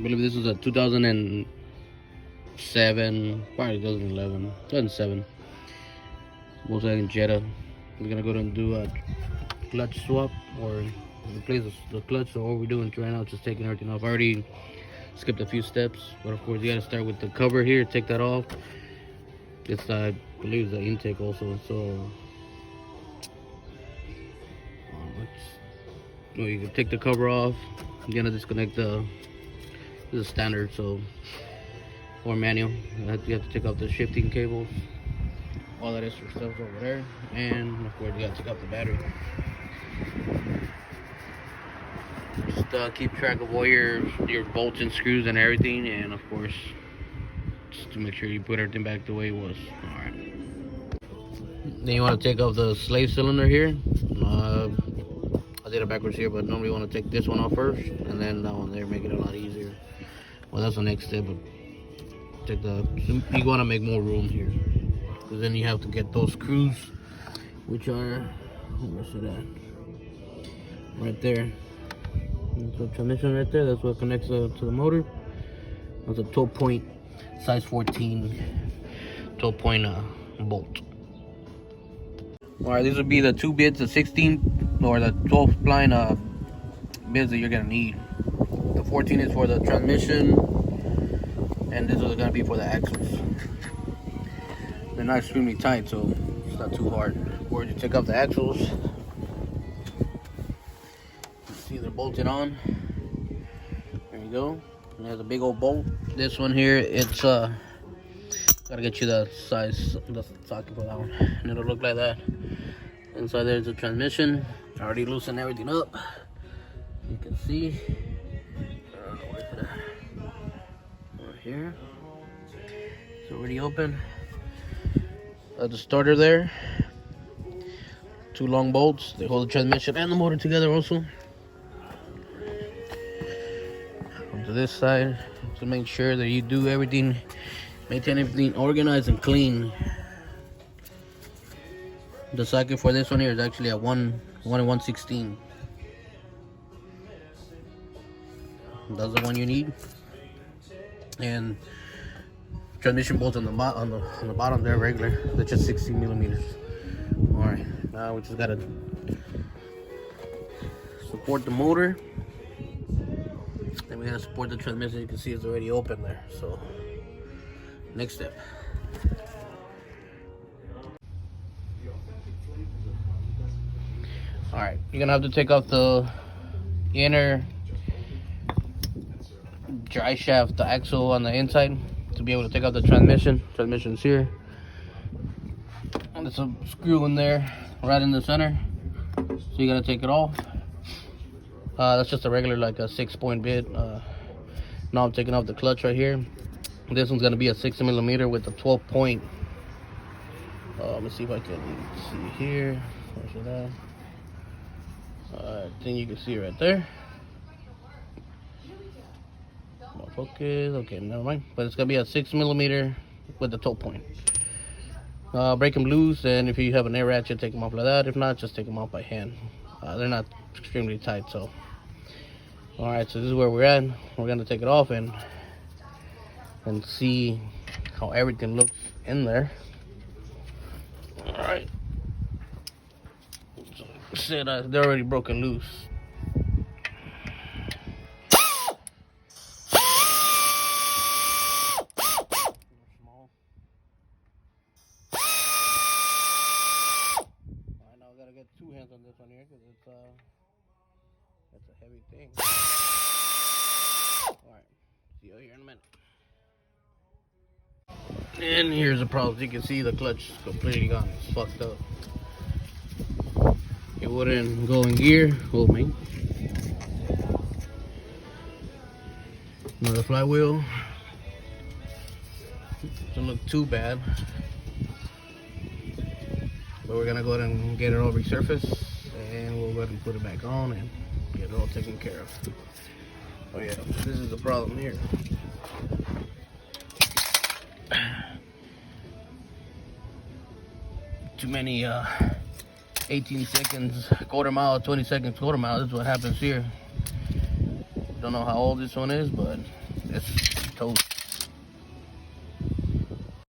I believe this is a 2007, probably 2011, 2007 Volkswagen Jetta. We're gonna go ahead and do a clutch swap or replace the clutch. So all we're doing right now is just taking everything off. I already skipped a few steps, but of course you gotta start with the cover here. Take that off. It's I believe the intake also. So you can take the cover off. I'm gonna disconnect the. This is standard, so or manual. You have to take off the shifting cables, all that extra stuff over there, and of course you gotta take off the battery. Just keep track of all your bolts and screws and everything, and of course just to make sure you put everything back the way it was. All right. Then you want to take off the slave cylinder here. I did it backwards here, but normally you want to take this one off first, and then that one there, make it a lot easier. Well, that's the next step. But you want to make more room here, because then you have to get those screws, which are, where's it at? Right there. The transmission right there. That's what connects to the motor. That's a 12 point, size 14, 12 point bolt. All right, these would be the 2 bits, the 16 or the 12 line bits that you're gonna need. The 14 is for the transmission, and this is gonna be for the axles. They're not extremely tight, so it's not too hard. Or you take off the axles. You see they're bolted on. There you go. And there's a big old bolt. This one here, it's gotta get you the size, the socket for that one, and it'll look like that. Inside there's a transmission. I already loosened everything up. You can see. Right here. It's already open. The starter there. 2 long bolts. They hold the transmission and the motor together also. Onto this side to make sure that you do everything, maintain everything organized and clean. The socket for this one here is actually a 1/116. That's the one you need. And transmission bolts on the bottom, they're regular. They're just 16 millimeters. All right, now we just gotta support the motor. Then we gotta support the transmission. You can see it's already open there. So next step. All right, you're gonna have to take off the inner drive shaft, the axle on the inside, to be able to take out the transmission. Transmission's here, and there's a screw in there right in the center, so you gotta take it off. That's just a regular, like a 6-point bit. Now I'm taking off the clutch right here. This one's gonna be a 6 millimeter with a 12 point. Let me see if I can see here. Where's it at? I think you can see it right there. Focus. Okay, never mind. But it's gonna be a 6 millimeter with the 12 point. Break them loose, and if you have an air ratchet, take them off like that. If not, just take them off by hand. They're not extremely tight, so. All right, so this is where we're at. We're gonna take it off and see how everything looks in there. All right. Said they're already broken loose. Alright, now I gotta get 2 hands on this one here because it's a heavy thing. Alright, see you here in a minute. And here's the problem. You can see the clutch is completely gone. It's fucked up. It wouldn't go in gear. Hold me. Another flywheel. Doesn't look too bad. But we're gonna go ahead and get it all resurfaced, and we'll go ahead and put it back on and get it all taken care of. Oh yeah, this is the problem here. Too many 18 seconds quarter mile, 20 seconds quarter mile. This is what happens here. Don't know how old this one is, but It's toast.